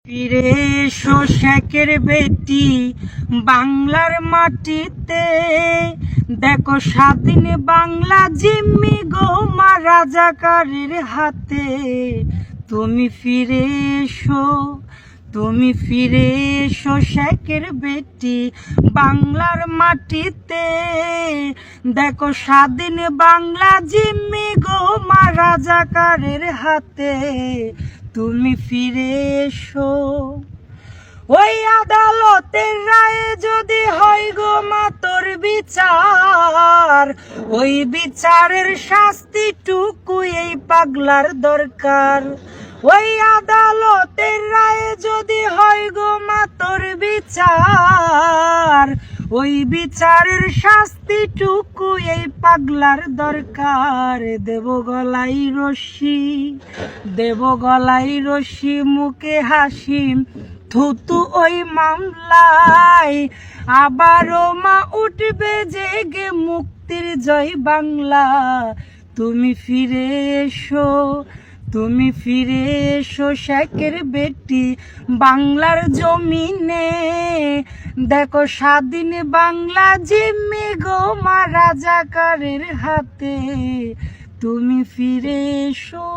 ফিরে এসো শেখের বেটি বাংলার মাটিতে, দেখো স্বাধীন বাংলা জিম্মি গো মা রাজাকারের হাতে। তুমি ফিরে এসো, তুমি ফিরে এসো শেখের বেটি বাংলার মাটিতে, দেখো স্বাধীন বাংলা জিম্মি গো মা রাজাকারের হাতে। তুমি ফিরে এসো। ওই আদালতের রায়ে যদি হয় গো মা তোর বিচার, ওই বিচারের শাস্তিটুকু এই পাগলার দরকার। ওই আদালতের রায়ে যদি হয় গো মা তোর বিচার, ওই বিচারের শাস্তিটুকু এই পাগলার দরকার। দেব গলায় রশি, দেব গলায় রশি, মুখে হাসি, থুতু ওই মামলায়। আবারও মা উঠবে জেগে মুক্তির জয় বাংলা। তুমি ফিরে এসো, তুমি ফিরে এসো শেখের বেটি বাংলার জমিনে, দেখো স্বাধীন বাংলা জিম্মি গো মা রাজাকারের হাতে। তুমি ফিরে এসো।